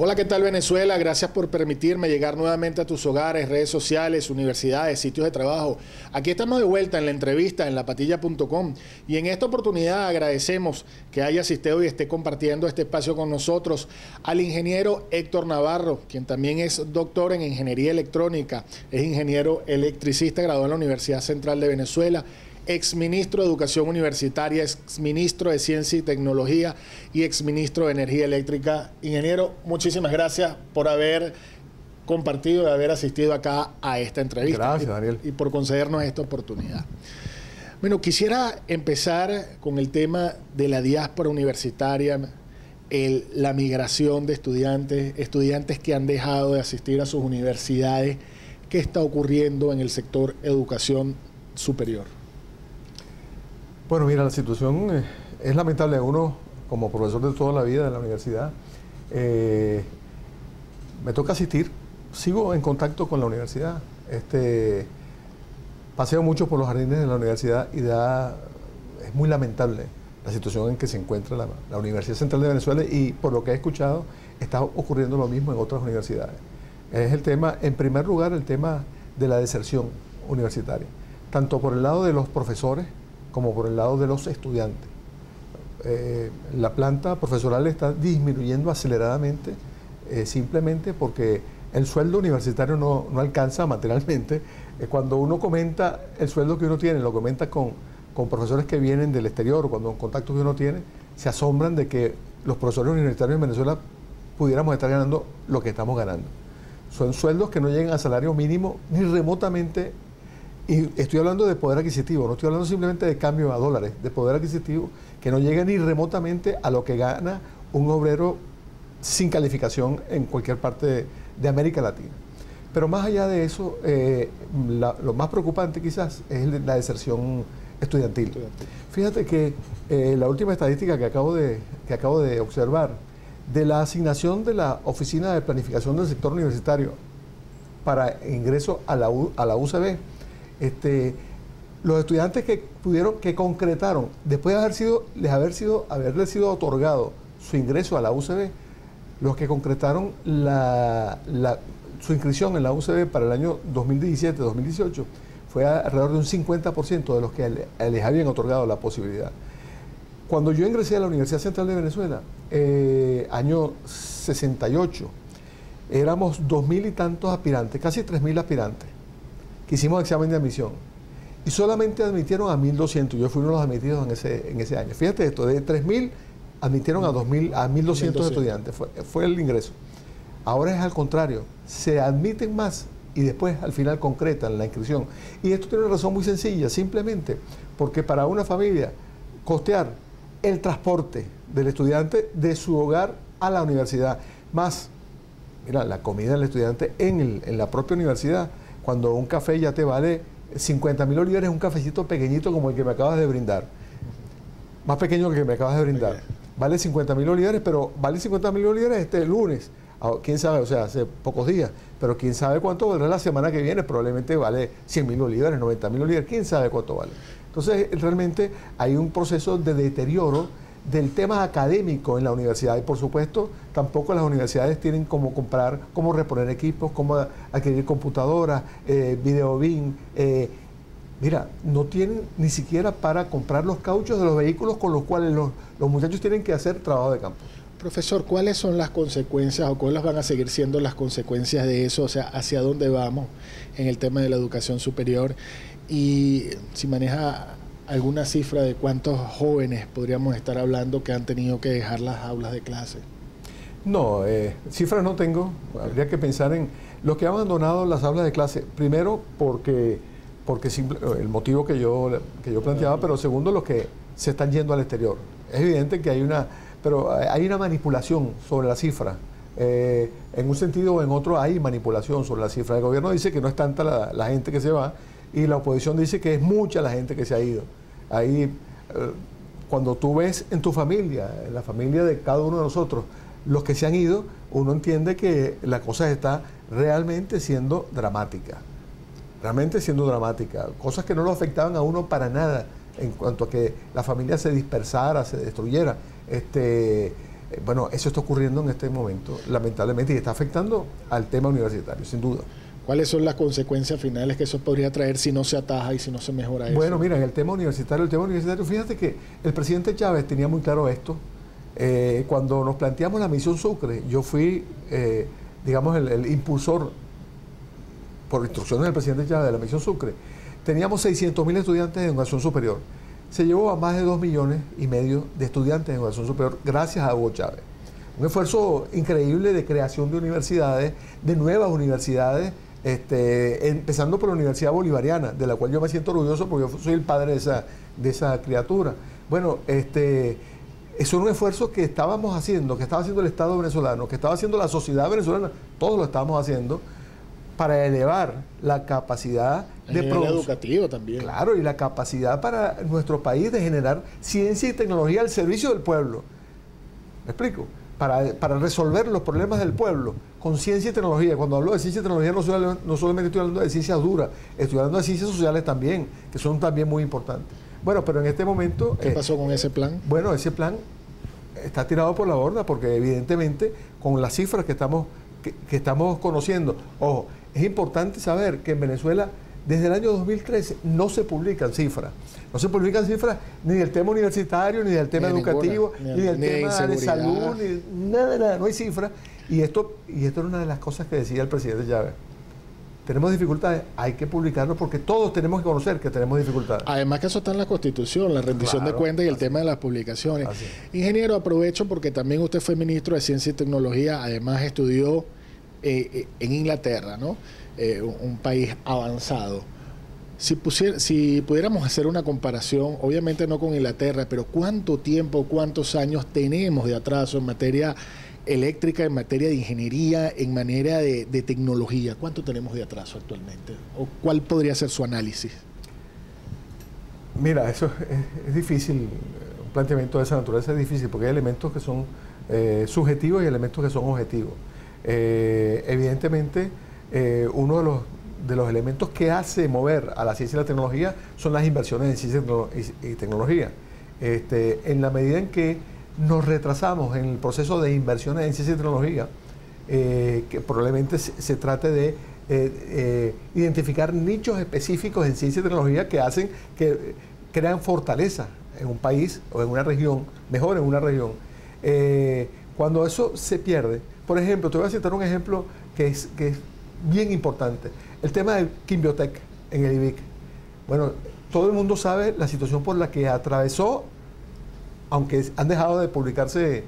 Hola, ¿qué tal Venezuela? Gracias por permitirme llegar nuevamente a tus hogares, redes sociales, universidades, sitios de trabajo. Aquí estamos de vuelta en la entrevista en lapatilla.com y en esta oportunidad agradecemos que haya asistido y esté compartiendo este espacio con nosotros al ingeniero Héctor Navarro, quien también es doctor en Ingeniería Electrónica, es ingeniero electricista graduado en la Universidad Central de Venezuela, exministro de Educación Universitaria, exministro de Ciencia y Tecnología y exministro de Energía Eléctrica. Ingeniero, muchísimas gracias por haber compartido y haber asistido acá a esta entrevista. Gracias, Daniel. Y por concedernos esta oportunidad. Bueno, quisiera empezar con el tema de la diáspora universitaria, la migración de estudiantes que han dejado de asistir a sus universidades. ¿Qué está ocurriendo en el sector educación superior? Bueno, mira, la situación es lamentable. Uno, como profesor de toda la vida en la universidad, me toca asistir, sigo en contacto con la universidad, paseo mucho por los jardines de la universidad y es muy lamentable la situación en que se encuentra la Universidad Central de Venezuela, y por lo que he escuchado está ocurriendo lo mismo en otras universidades. Es el tema, en primer lugar, el tema de la deserción universitaria, tanto por el lado de los profesores como por el lado de los estudiantes. La planta profesoral está disminuyendo aceleradamente, simplemente porque el sueldo universitario no alcanza materialmente. Cuando uno comenta el sueldo que uno tiene, lo comenta con profesores que vienen del exterior, cuando en contacto que uno tiene, se asombran de que los profesores universitarios en Venezuela pudiéramos estar ganando lo que estamos ganando. Son sueldos que no llegan a salario mínimo ni remotamente. Y estoy hablando de poder adquisitivo, no estoy hablando simplemente de cambio a dólares, de poder adquisitivo que no llega ni remotamente a lo que gana un obrero sin calificación en cualquier parte de América Latina. Pero más allá de eso, lo más preocupante quizás es la deserción estudiantil. Fíjate que la última estadística que acabo de observar, de la asignación de la Oficina de Planificación del Sector Universitario para ingreso a la UCB, los estudiantes que concretaron, después de haberles sido otorgado su ingreso a la UCB, los que concretaron su inscripción en la UCB para el año 2017-2018, fue alrededor de un 50% de los que les habían otorgado la posibilidad. Cuando yo ingresé a la Universidad Central de Venezuela, año 68, éramos 2.000 y tantos aspirantes, casi 3.000 aspirantes, que hicimos examen de admisión, y solamente admitieron a 1.200. Yo fui uno de los admitidos en ese año. Fíjate esto, de 3.000 admitieron a 1.200 estudiantes, fue el ingreso. Ahora es al contrario, se admiten más y después al final concretan la inscripción. Y esto tiene una razón muy sencilla, simplemente porque para una familia costear el transporte del estudiante de su hogar a la universidad, más, mira, la comida del estudiante en la propia universidad, cuando un café ya te vale 50.000 bolívares, un cafecito pequeñito como el que me acabas de brindar, más pequeño que el que me acabas de brindar, vale 50.000 bolívares, pero vale 50.000 bolívares este lunes, quién sabe, o sea, hace pocos días, pero quién sabe cuánto valdrá la semana que viene, probablemente vale 100.000 bolívares, 90.000 bolívares, quién sabe cuánto vale. Entonces, realmente hay un proceso de deterioro del tema académico en la universidad, y por supuesto tampoco las universidades tienen cómo comprar, cómo reponer equipos, cómo adquirir computadoras, videobin, mira, no tienen ni siquiera para comprar los cauchos de los vehículos con los cuales los muchachos tienen que hacer trabajo de campo. Profesor, ¿cuáles son las consecuencias o cuáles van a seguir siendo las consecuencias de eso? O sea, ¿hacia dónde vamos en el tema de la educación superior? Y si maneja alguna cifra de cuántos jóvenes podríamos estar hablando que han tenido que dejar las aulas de clase. No, cifras no tengo. Habría que pensar en los que han abandonado las aulas de clase. Primero, porque el motivo que yo planteaba, pero segundo, los que se están yendo al exterior. Es evidente que hay una manipulación sobre la cifra. En un sentido o en otro hay manipulación sobre la cifra. El gobierno dice que no es tanta la gente que se va, y la oposición dice que es mucha la gente que se ha ido. Ahí, cuando tú ves en tu familia, en la familia de cada uno de nosotros, los que se han ido, uno entiende que la cosa está realmente siendo dramática. Cosas que no lo afectaban a uno para nada en cuanto a que la familia se dispersara, se destruyera. Bueno, eso está ocurriendo en este momento, lamentablemente, y está afectando al tema universitario, sin duda. ¿Cuáles son las consecuencias finales que eso podría traer si no se ataja y si no se mejora eso? Bueno, mira, en el tema universitario, fíjate que el presidente Chávez tenía muy claro esto. Cuando nos planteamos la misión Sucre, yo fui, digamos, el impulsor, por instrucciones del presidente Chávez, de la misión Sucre. Teníamos 600.000 estudiantes de educación superior. Se llevó a más de 2,5 millones de estudiantes de educación superior gracias a Hugo Chávez. Un esfuerzo increíble de creación de universidades, de nuevas universidades, empezando por la Universidad Bolivariana, de la cual yo me siento orgulloso porque yo soy el padre de esa criatura. Bueno, eso es un esfuerzo que estábamos haciendo, que estaba haciendo el Estado venezolano, que estaba haciendo la sociedad venezolana, todos lo estábamos haciendo, para elevar la capacidad de producción educativo también. Claro, y la capacidad para nuestro país de generar ciencia y tecnología al servicio del pueblo. ¿Me explico? Para resolver los problemas del pueblo con ciencia y tecnología. Cuando hablo de ciencia y tecnología no solamente estoy hablando de ciencias duras, estoy hablando de ciencias sociales también, que son también muy importantes. Bueno, pero en este momento... ¿Qué pasó con ese plan? Bueno, ese plan está tirado por la borda porque evidentemente con las cifras que estamos conociendo, ojo, es importante saber que en Venezuela desde el año 2013 no se publican cifras. No se publican cifras ni del tema universitario, ni del tema educativo, ni del tema de salud, ni nada, no hay cifras. Y esto era una de las cosas que decía el presidente Chávez. Tenemos dificultades, hay que publicarlo porque todos tenemos que conocer que tenemos dificultades. Además que eso está en la Constitución, la rendición de cuentas y el tema de las publicaciones. Ingeniero, aprovecho porque también usted fue ministro de Ciencia y Tecnología, además estudió en Inglaterra, ¿no? Un país avanzado. Si pudiéramos hacer una comparación, obviamente no con Inglaterra, pero ¿cuánto tiempo, cuántos años tenemos de atraso en materia eléctrica, en materia de ingeniería, en materia de tecnología? ¿Cuánto tenemos de atraso actualmente? ¿O cuál podría ser su análisis? Mira, eso es difícil, un planteamiento de esa naturaleza es difícil porque hay elementos que son subjetivos y elementos que son objetivos. Evidentemente, uno de los elementos que hace mover a la ciencia y la tecnología son las inversiones en ciencia y tecnología. En la medida en que nos retrasamos en el proceso de inversiones en ciencia y tecnología, que probablemente se trate de identificar nichos específicos en ciencia y tecnología que crean fortaleza en un país o en una región, mejor en una región. Cuando eso se pierde, por ejemplo, te voy a citar un ejemplo que es bien importante, el tema del Quimbiotec en el IBIC. Bueno, todo el mundo sabe la situación por la que atravesó, aunque han dejado de publicarse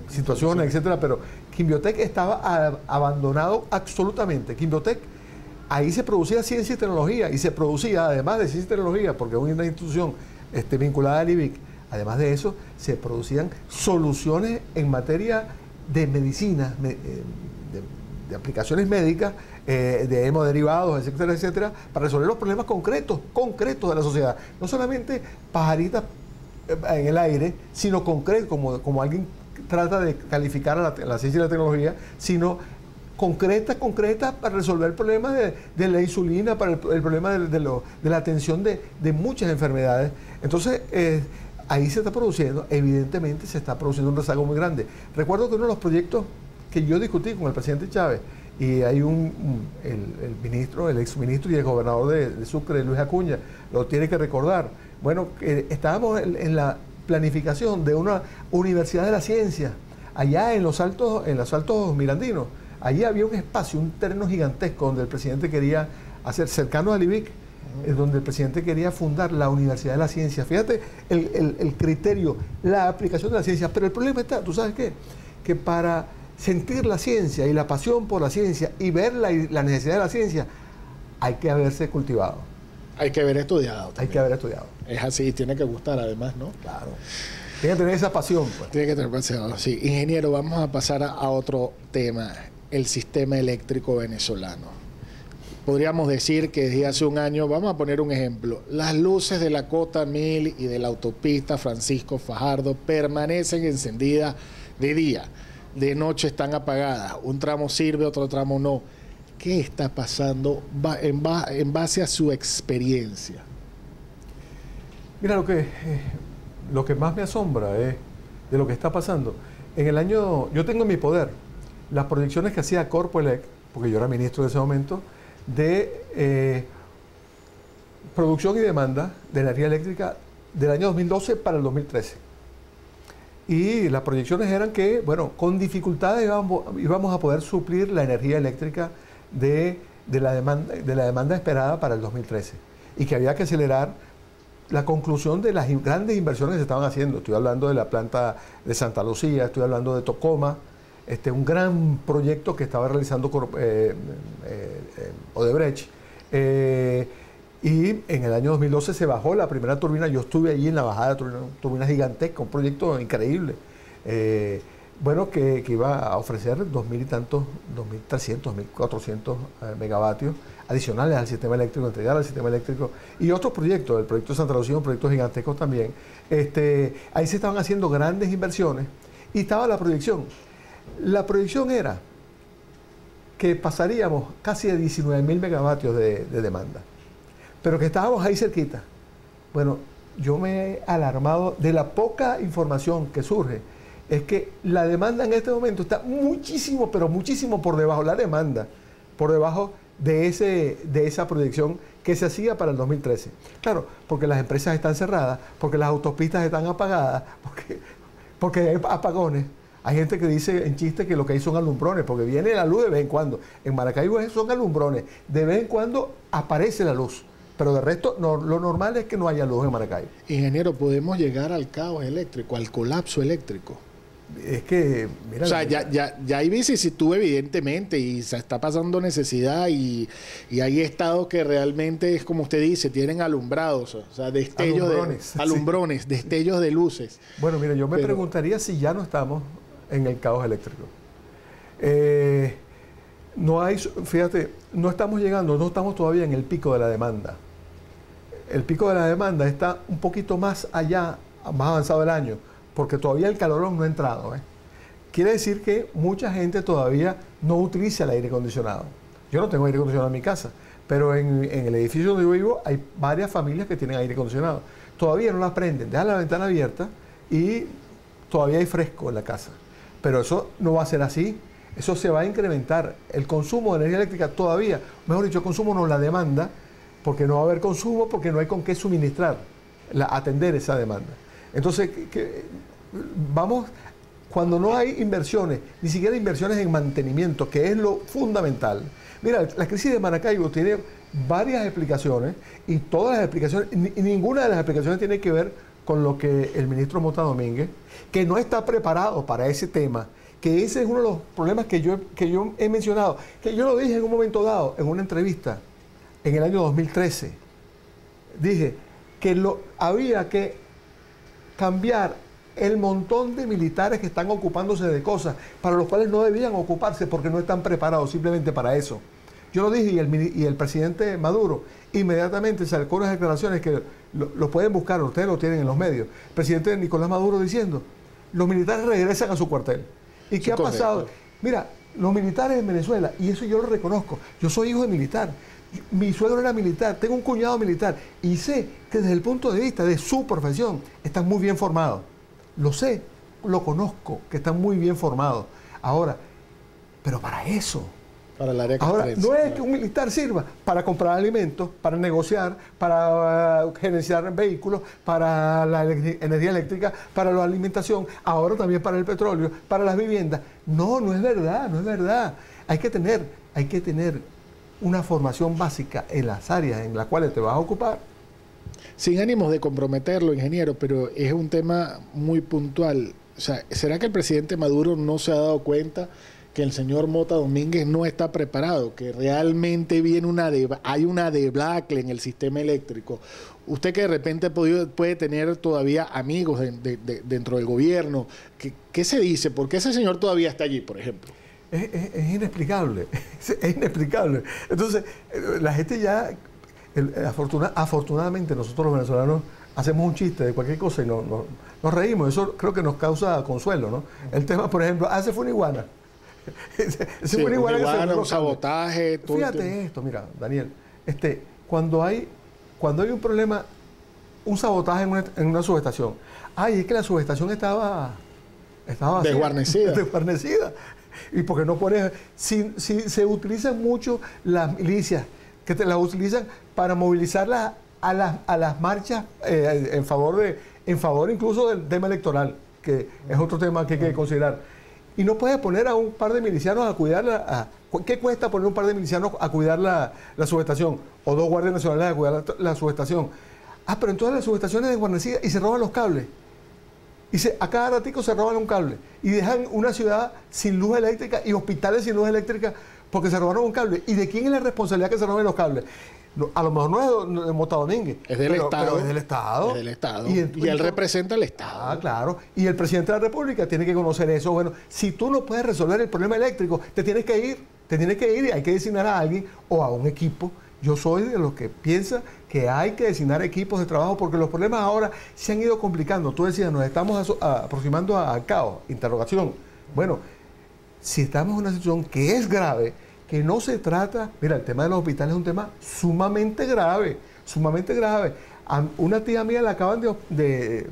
situaciones, etcétera, pero Quimbiotec estaba abandonado absolutamente. Quimbiotec, ahí se producía ciencia y tecnología, y se producía, además de ciencia y tecnología, porque es una institución vinculada al IBIC, además de eso, se producían soluciones en materia de medicina, de aplicaciones médicas, de hemoderivados, etcétera, etcétera, para resolver los problemas concretos de la sociedad. No solamente pajaritas en el aire, sino concreto, como alguien trata de calificar a la ciencia y la tecnología, sino concreta para resolver el problema de la insulina, para el problema de la atención de muchas enfermedades. Entonces, ahí se está produciendo, evidentemente se está produciendo un rezago muy grande. Recuerdo que uno de los proyectos que yo discutí con el presidente Chávez, y hay el exministro y el gobernador de Sucre, Luis Acuña, lo tiene que recordar. Bueno, estábamos en la planificación de una universidad de la ciencia, allá en los altos mirandinos. Allí había un espacio, un terreno gigantesco donde el presidente quería hacer, cercano al IBIC, donde el presidente quería fundar la Universidad de la Ciencia. Fíjate el criterio, la aplicación de la ciencia. Pero el problema está, ¿tú sabes qué? Que para sentir la ciencia y la pasión por la ciencia y ver la necesidad de la ciencia, hay que haberse cultivado. Hay que haber estudiado también. Hay que haber estudiado. Es así, tiene que gustar además, ¿no? Claro. Tiene que tener esa pasión, pues. Tiene que tener pasión, sí. Ingeniero, vamos a pasar a otro tema, el sistema eléctrico venezolano. Podríamos decir que desde hace un año, vamos a poner un ejemplo, las luces de la Cota 1000 y de la autopista Francisco Fajardo permanecen encendidas de día, de noche están apagadas, un tramo sirve, otro tramo no. ¿Qué está pasando en base a su experiencia? Mira, lo que más me asombra es de lo que está pasando. Yo tengo en mi poder las proyecciones que hacía Corpoelec, porque yo era ministro de ese momento, de producción y demanda de energía eléctrica del año 2012 para el 2013. Y las proyecciones eran que, bueno, con dificultades íbamos a poder suplir la energía eléctrica de la demanda esperada para el 2013. Y que había que acelerar la conclusión de las grandes inversiones que se estaban haciendo. Estoy hablando de la planta de Santa Lucía, estoy hablando de Tocoma, un gran proyecto que estaba realizando Odebrecht. Y en el año 2012 se bajó la primera turbina. Yo estuve allí en la bajada de turbina gigantesca, un proyecto increíble. Bueno, que iba a ofrecer 2.000 y tantos, 2.300, 2.400 megavatios adicionales al sistema eléctrico, entregar al sistema eléctrico. Y otros proyectos, el proyecto de Santa Lucía, un proyecto gigantesco también. Ahí se estaban haciendo grandes inversiones y estaba la proyección. La proyección era que pasaríamos casi de 19.000 megavatios de demanda, pero que estábamos ahí cerquita. Bueno, yo me he alarmado de la poca información que surge. Es que la demanda en este momento está muchísimo, pero muchísimo por debajo, la demanda, por debajo de esa proyección que se hacía para el 2013. Claro, porque las empresas están cerradas, porque las autopistas están apagadas, porque hay apagones. Hay gente que dice en chiste que lo que hay son alumbrones, porque viene la luz de vez en cuando. En Maracaibo son alumbrones, de vez en cuando aparece la luz. Pero de resto, lo normal es que no haya luz en Maracaibo. Ingeniero, ¿podemos llegar al caos eléctrico, al colapso eléctrico? Es que, mira... O sea, ya hay vicisitud evidentemente y se está pasando necesidad y hay estados que realmente, es como usted dice, tienen alumbrados, o sea, destellos alumbrones, destellos de luces. Bueno, mira, yo me preguntaría si ya no estamos en el caos eléctrico. Fíjate, no estamos todavía en el pico de la demanda. El pico de la demanda está un poquito más allá, más avanzado el año, porque todavía el calorón no ha entrado. Quiere decir que mucha gente todavía no utiliza el aire acondicionado. Yo no tengo aire acondicionado en mi casa, pero en el edificio donde yo vivo hay varias familias que tienen aire acondicionado. Todavía no la prenden, dejan la ventana abierta y todavía hay fresco en la casa. Pero eso no va a ser así. Eso se va a incrementar. El consumo de energía eléctrica todavía, mejor dicho, el consumo no, la demanda, porque no va a haber consumo, porque no hay con qué suministrar, atender esa demanda. Entonces, cuando no hay inversiones, ni siquiera inversiones en mantenimiento, que es lo fundamental. Mira, la crisis de Maracaibo tiene varias explicaciones y todas las explicaciones, y ninguna de las explicaciones tiene que ver con lo que el ministro Mota Domínguez, que no está preparado para ese tema, que ese es uno de los problemas que yo he mencionado, que yo lo dije en un momento dado, en una entrevista, en el año 2013. Dije que había que cambiar el montón de militares que están ocupándose de cosas para los cuales no debían ocuparse porque no están preparados simplemente para eso. Yo lo dije y el presidente Maduro inmediatamente sacó unas declaraciones que lo pueden buscar, ustedes lo tienen en los medios. El presidente Nicolás Maduro diciendo, los militares regresan a su cuartel. ¿Y qué ha pasado? Mira, los militares en Venezuela, y eso yo lo reconozco, yo soy hijo de militar, mi suegro era militar, tengo un cuñado militar, y sé que desde el punto de vista de su profesión están muy bien formados. Lo sé, lo conozco, que están muy bien formados. Ahora, pero para eso... Para el área ahora, no es que un militar sirva para comprar alimentos, para negociar, para gerenciar vehículos, para la energía eléctrica, para la alimentación, ahora también para el petróleo, para las viviendas. No, no es verdad, no es verdad. Hay que tener una formación básica en las áreas en las cuales te vas a ocupar. Sin ánimos de comprometerlo, ingeniero, pero es un tema muy puntual. O sea, ¿será que el presidente Maduro no se ha dado cuenta que el señor Mota Domínguez no está preparado, que realmente hay una debacle en el sistema eléctrico? Usted que de repente puede tener todavía amigos dentro del gobierno, ¿qué se dice? ¿Por qué ese señor todavía está allí, por ejemplo? Es inexplicable, es inexplicable. Entonces, la gente ya, afortunadamente nosotros los venezolanos hacemos un chiste de cualquier cosa y nos reímos, eso creo que nos causa consuelo, ¿no? El tema, por ejemplo, se fue una iguana. Sí, una iguana, un sabotaje. Fíjate esto, mira, Daniel, cuando hay un problema, un sabotaje en una subestación, es que la subestación estaba Estaba vacía. Desguarnecida. Desguarnecida. Y porque no pones... Si se utilizan mucho las milicias, que te las utilizan para movilizarlas a las marchas en favor incluso del tema electoral, que es otro tema que hay que considerar. Y no puedes poner a un par de milicianos a cuidar ¿qué cuesta poner un par de milicianos a cuidar la subestación? O 2 guardias nacionales a cuidar la subestación. Pero en todas las subestaciones desguarnecidas y se roban los cables. A cada ratico se roban un cable. Y dejan una ciudad sin luz eléctrica y hospitales sin luz eléctrica porque se robaron un cable. ¿Y de quién es la responsabilidad que se roben los cables? A lo mejor no es de Mota Domínguez. Es del Estado. Pero es del Estado. Es del Estado. Y él representa al Estado. Claro. Y el presidente de la República tiene que conocer eso. Bueno, si tú no puedes resolver el problema eléctrico, te tienes que ir y hay que designar a alguien o a un equipo. Yo soy de los que piensa que hay que designar equipos de trabajo porque los problemas ahora se han ido complicando. Tú decías, nos estamos aproximando al caos. Interrogación. Bueno, si estamos en una situación que es grave, que no se trata... Mira, el tema de los hospitales es un tema sumamente grave, sumamente grave. Una tía mía la acaban de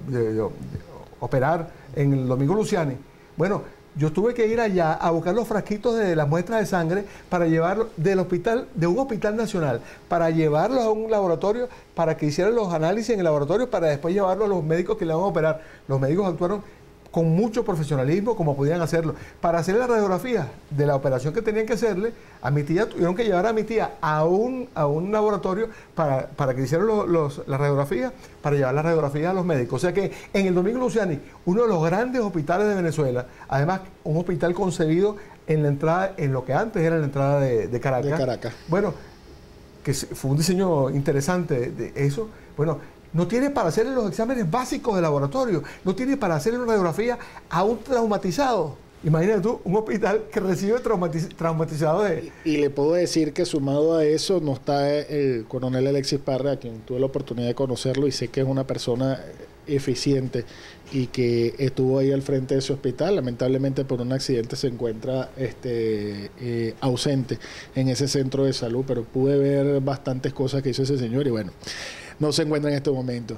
operar en el Domingo Luciani. Bueno, yo tuve que ir allá a buscar los frasquitos de las muestras de sangre para llevarlo de un hospital nacional, para llevarlos a un laboratorio, para que hicieran los análisis en el laboratorio, para después llevarlos a los médicos que le van a operar. Los médicos actuaron con mucho profesionalismo, como podían hacerlo. Para hacer la radiografía de la operación que tenían que hacerle, a mi tía tuvieron que llevar a mi tía a un laboratorio para que hicieran las radiografías, para llevar las radiografías a los médicos. O sea que en el Domingo Luciani, uno de los grandes hospitales de Venezuela, además un hospital concebido en la entrada, en lo que antes era la entrada de Caracas. De Caracas. Bueno, que fue un diseño interesante de eso. Bueno, no tiene para hacerle los exámenes básicos de laboratorio, no tiene para hacerle una radiografía a un traumatizado. Imagínate tú, un hospital que recibe traumatizados de... Y le puedo decir que sumado a eso no está el coronel Alexis Parra, a quien tuve la oportunidad de conocerlo y sé que es una persona eficiente y que estuvo ahí al frente de ese hospital. Lamentablemente por un accidente se encuentra ausente en ese centro de salud, pero pude ver bastantes cosas que hizo ese señor y bueno, no se encuentra en este momento.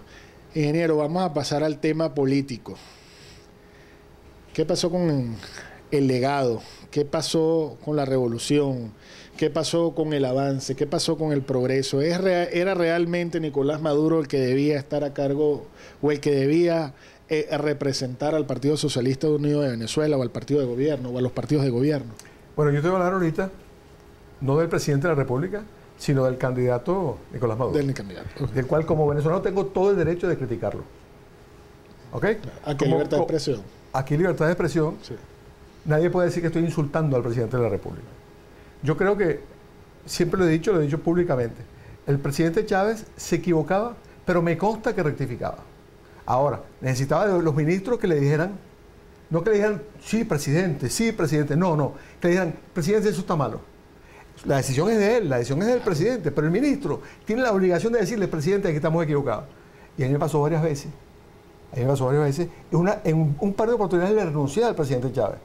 Ingeniero, vamos a pasar al tema político. ¿Qué pasó con el legado? ¿Qué pasó con la revolución? ¿Qué pasó con el avance? ¿Qué pasó con el progreso? ¿Era realmente Nicolás Maduro el que debía estar a cargo o el que debía representar al Partido Socialista Unido de Venezuela o al partido de gobierno o a los partidos de gobierno? Bueno, yo te voy a hablar ahorita no del presidente de la República, sino del candidato Nicolás Maduro. Del candidato. Del cual como venezolano tengo todo el derecho de criticarlo. ¿Ok? Aquí libertad de expresión. Aquí libertad de expresión. Sí. Nadie puede decir que estoy insultando al presidente de la República. Yo creo que, siempre lo he dicho públicamente, el presidente Chávez se equivocaba, pero me consta que rectificaba. Ahora, necesitaba de los ministros que le dijeran, no que le dijeran, sí, presidente, no, que le dijeran, presidente, eso está malo. La decisión es de él, la decisión es del presidente, pero el ministro tiene la obligación de decirle, presidente, que estamos equivocados. Y a mí me pasó varias veces. En un par de oportunidades le renuncié al presidente Chávez.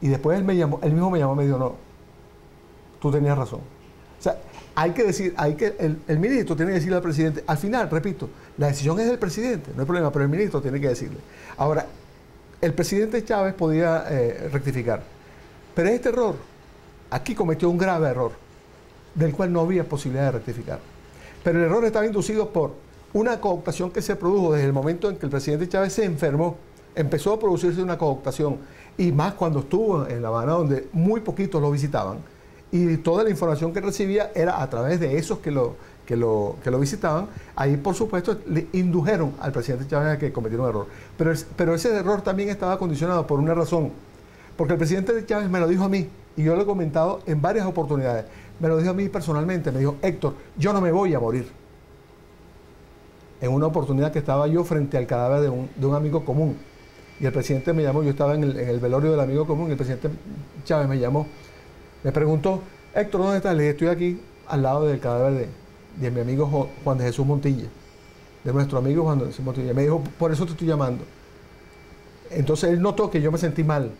Y después él mismo me llamó y me dijo, no, tú tenías razón. O sea, el ministro tiene que decirle al presidente, al final, repito, la decisión es del presidente, no hay problema, pero el ministro tiene que decirle. Ahora, el presidente Chávez podía rectificar, pero este error, aquí cometió un grave error, del cual no había posibilidad de rectificar. Pero el error estaba inducido por una cooptación que se produjo desde el momento en que el presidente Chávez se enfermó. Empezó a producirse una cooptación, y más cuando estuvo en La Habana, donde muy poquitos lo visitaban, y toda la información que recibía era a través de esos que lo visitaban. Ahí, por supuesto, le indujeron al presidente Chávez a que cometiera un error. Pero ese error también estaba condicionado por una razón, porque el presidente Chávez me lo dijo a mí, y yo lo he comentado en varias oportunidades. Me lo dijo a mí personalmente, me dijo, Héctor, yo no me voy a morir. En una oportunidad que estaba yo frente al cadáver de un amigo común. Y el presidente me llamó, yo estaba en el velorio del amigo común, y el presidente Chávez me llamó, me preguntó, Héctor, ¿dónde estás? Le dije, estoy aquí al lado del cadáver de mi amigo Juan de Jesús Montilla, de nuestro amigo Juan de Jesús Montilla. Me dijo, por eso te estoy llamando. Entonces él notó que yo me sentí mal.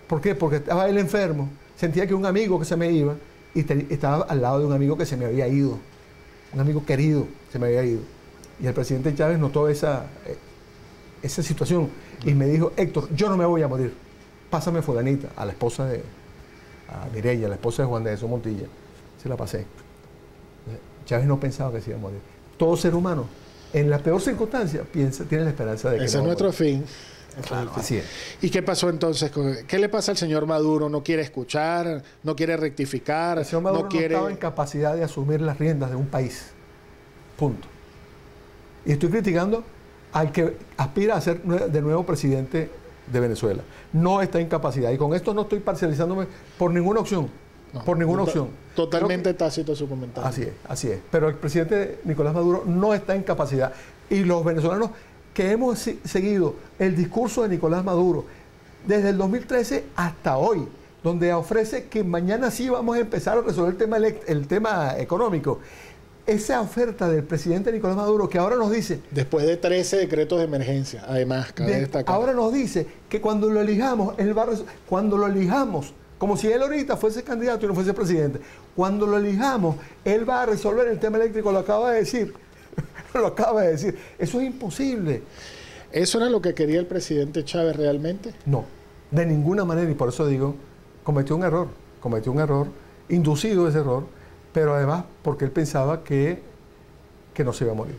¿Por qué? Porque estaba él enfermo, sentía que un amigo que se me iba, y estaba al lado de un amigo que se me había ido, un amigo querido se me había ido. Y el presidente Chávez notó esa esa situación y me dijo, Héctor, yo no me voy a morir, pásame fulanita, a la esposa a Mireya, la esposa de Juan de Jesús Montilla, se la pasé. Chávez no pensaba que se iba a morir. Todo ser humano, en la peor circunstancia, tiene la esperanza de que ese es nuestro fin. Claro, así es. ¿Y qué pasó entonces? ¿Qué le pasa al señor Maduro? ¿No quiere escuchar? ¿No quiere rectificar? El señor Maduro no quiere... estaba en capacidad de asumir las riendas de un país. Punto. Y estoy criticando al que aspira a ser de nuevo presidente de Venezuela. No está en capacidad. Y con esto no estoy parcializándome por ninguna opción. No, por ninguna opción. Totalmente tácito su comentario. Así es, así es. Pero el presidente Nicolás Maduro no está en capacidad. Y los venezolanos que hemos seguido el discurso de Nicolás Maduro desde el 2013 hasta hoy, donde ofrece que mañana sí vamos a empezar a resolver el tema económico. Esa oferta del presidente Nicolás Maduro que ahora nos dice... Después de 13 decretos de emergencia, además, cabe destacar. Ahora nos dice que cuando lo elijamos, cuando lo elijamos, como si él ahorita fuese candidato y no fuese presidente, cuando lo elijamos, él va a resolver el tema eléctrico, lo acaba de decir. Lo acaba de decir. Eso es imposible. ¿Eso era lo que quería el presidente Chávez realmente? No, de ninguna manera, y por eso digo, cometió un error, inducido ese error, pero además porque él pensaba que no se iba a morir.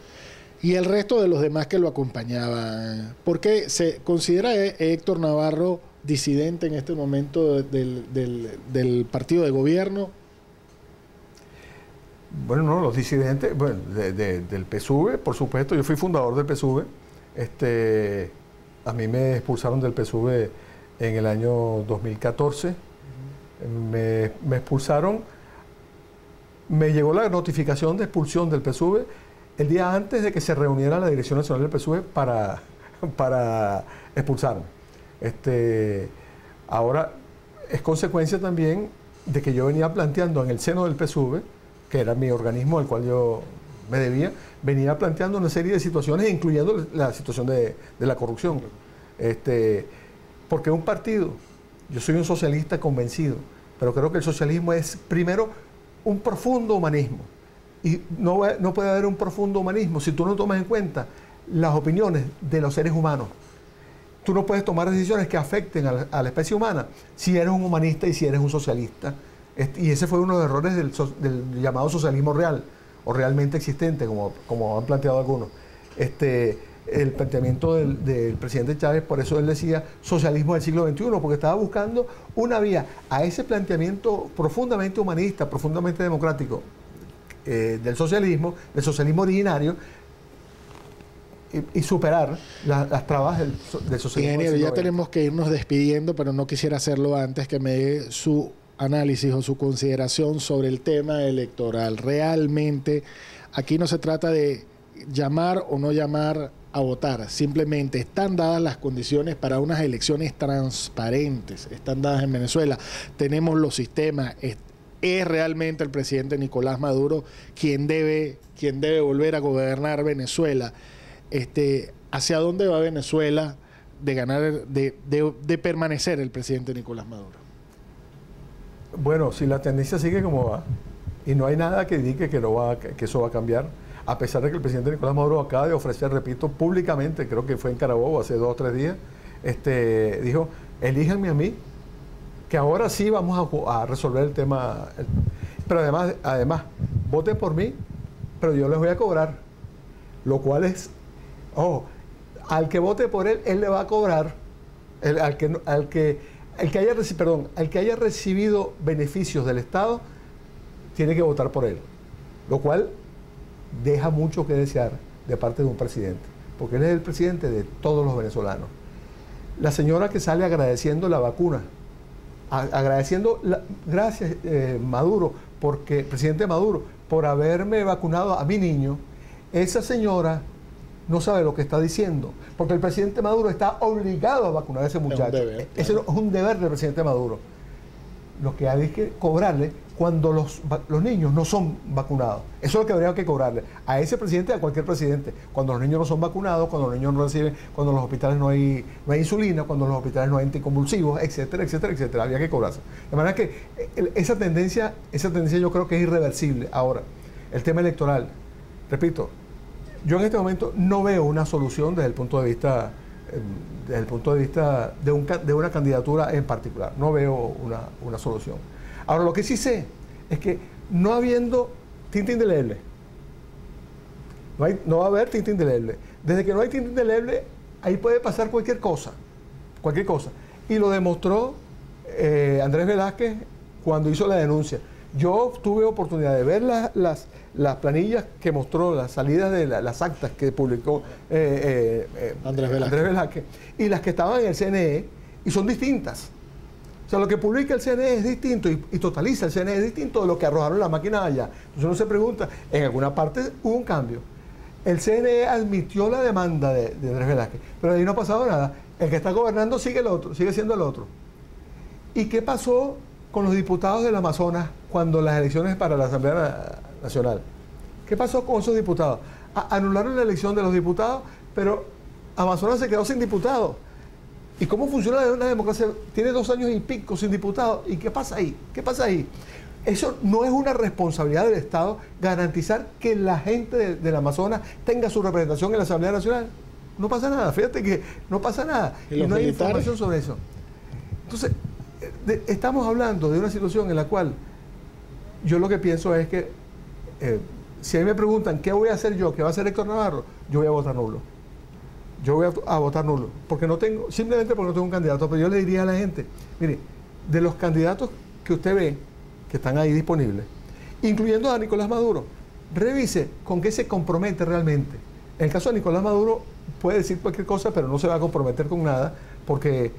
Y el resto de los demás que lo acompañaban, ¿por qué se considera Héctor Navarro disidente en este momento del partido de gobierno? Bueno, no, los disidentes, bueno, del PSUV, por supuesto, yo fui fundador del PSUV. A mí me expulsaron del PSUV en el año 2014. Me expulsaron, me llegó la notificación de expulsión del PSUV el día antes de que se reuniera la Dirección Nacional del PSUV para expulsarme. Ahora, es consecuencia también de que yo venía planteando en el seno del PSUV, que era mi organismo al cual yo me debía, venía planteando una serie de situaciones, incluyendo la situación de la corrupción. Porque un partido, yo soy un socialista convencido, pero creo que el socialismo es primero un profundo humanismo. Y no puede haber un profundo humanismo si tú no tomas en cuenta las opiniones de los seres humanos. Tú no puedes tomar decisiones que afecten a la especie humana si eres un humanista y si eres un socialista. Y ese fue uno de los errores del llamado socialismo real, o realmente existente, como han planteado algunos. El planteamiento del presidente Chávez, por eso él decía socialismo del siglo XXI, porque estaba buscando una vía a ese planteamiento profundamente humanista, profundamente democrático del socialismo originario, y superar las trabas del socialismo. Ingeniero, ya tenemos que irnos despidiendo, pero no quisiera hacerlo antes que me dé su análisis o su consideración sobre el tema electoral. Realmente aquí no se trata de llamar o no llamar a votar, simplemente están dadas las condiciones para unas elecciones transparentes, están dadas en Venezuela, tenemos los sistemas, es realmente el presidente Nicolás Maduro quien debe volver a gobernar Venezuela. ¿Hacia dónde va Venezuela de ganar, de permanecer el presidente Nicolás Maduro? Bueno, si la tendencia sigue como va, y no hay nada que indique que eso va a cambiar, a pesar de que el presidente Nicolás Maduro acaba de ofrecer, repito, públicamente, creo que fue en Carabobo hace 2 o 3 días, dijo, elíjanme a mí, que ahora sí vamos a resolver el tema. Pero además, voten por mí, pero yo les voy a cobrar. Lo cual es, al que vote por él, él le va a cobrar. Al que haya recibido beneficios del Estado, tiene que votar por él. Lo cual deja mucho que desear de parte de un presidente, porque él es el presidente de todos los venezolanos. La señora que sale agradeciendo la vacuna, gracias Maduro, presidente Maduro, por haberme vacunado a mi niño, esa señora no sabe lo que está diciendo, porque el presidente Maduro está obligado a vacunar a ese muchacho. Ese es un deber del presidente Maduro. Lo que hay es que cobrarle cuando los niños no son vacunados. Eso es lo que habría que cobrarle a ese presidente y a cualquier presidente. Cuando los niños no son vacunados, cuando los niños no reciben, cuando en los hospitales no hay insulina, cuando en los hospitales no hay anticonvulsivos, etcétera, etcétera, etcétera. Habría que cobrarse. De manera que esa tendencia yo creo que es irreversible. Ahora, el tema electoral, repito, yo en este momento no veo una solución desde el punto de vista desde el punto de vista de una candidatura en particular. No veo una solución. Ahora, lo que sí sé es que no habiendo tinta indeleble, no va a haber tinta indeleble. Desde que no hay tinta indeleble, ahí puede pasar cualquier cosa. Cualquier cosa. Y lo demostró Andrés Velázquez cuando hizo la denuncia. Yo tuve oportunidad de ver las planillas que mostró, las salidas de las actas que publicó Andrés Velázquez, y las que estaban en el CNE, y son distintas. O sea, lo que publica el CNE es distinto y totaliza el CNE es distinto de lo que arrojaron la máquina allá. Entonces uno se pregunta, en alguna parte hubo un cambio. El CNE admitió la demanda de Andrés Velázquez, pero ahí no ha pasado nada. El que está gobernando sigue siendo el otro. ¿Y qué pasó con los diputados del Amazonas cuando las elecciones para la Asamblea Nacional? ¿Qué pasó con esos diputados? Anularon la elección de los diputados, pero Amazonas se quedó sin diputados. ¿Y cómo funciona una democracia? Tiene 2 años y pico sin diputados. ¿Y qué pasa ahí? ¿Qué pasa ahí? Eso no es una responsabilidad del Estado garantizar que la gente del Amazonas tenga su representación en la Asamblea Nacional. No pasa nada, fíjate que no pasa nada. Y no hay información sobre eso. Entonces, estamos hablando de una situación en la cual yo lo que pienso es que si a mí me preguntan qué voy a hacer yo, qué va a hacer Héctor Navarro, yo voy a votar nulo. Yo voy a votar nulo, simplemente porque no tengo un candidato. Pero yo le diría a la gente, mire, de los candidatos que usted ve, que están ahí disponibles, incluyendo a Nicolás Maduro, revise con qué se compromete realmente. En el caso de Nicolás Maduro, puede decir cualquier cosa, pero no se va a comprometer con nada, porque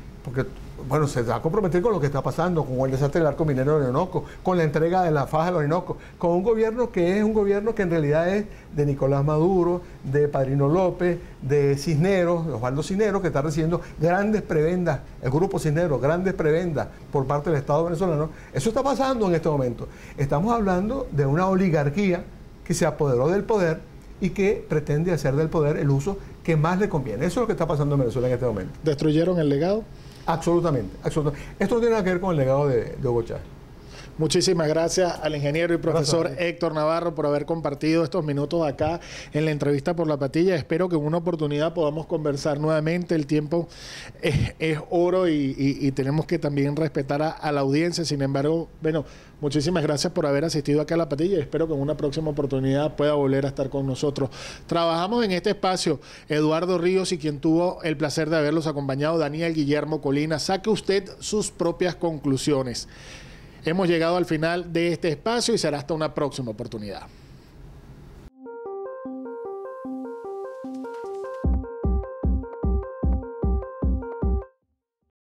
bueno, se va a comprometer con lo que está pasando, con el desastre del arco minero de Orinoco, con la entrega de la faja del Orinoco, con un gobierno que es un gobierno que en realidad es de Nicolás Maduro, de Padrino López, de Cisneros, de Osvaldo Cisneros, que está recibiendo grandes prebendas, el grupo Cisneros, grandes prebendas por parte del Estado venezolano. Eso está pasando en este momento. Estamos hablando de una oligarquía que se apoderó del poder y que pretende hacer del poder el uso que más le conviene. Eso es lo que está pasando en Venezuela en este momento. ¿Destruyeron el legado? Absolutamente, absolutamente. Esto no tiene nada que ver con el legado de Hugo Chávez. Muchísimas gracias al ingeniero y profesor Héctor Navarro por haber compartido estos minutos acá en la entrevista por La Patilla. Espero que en una oportunidad podamos conversar nuevamente. El tiempo es oro y tenemos que también respetar a la audiencia. Sin embargo, bueno, muchísimas gracias por haber asistido acá a La Patilla y espero que en una próxima oportunidad pueda volver a estar con nosotros. Trabajamos en este espacio Eduardo Ríos y quien tuvo el placer de haberlos acompañado, Daniel Guillermo Colina. Saque usted sus propias conclusiones. Hemos llegado al final de este espacio y será hasta una próxima oportunidad.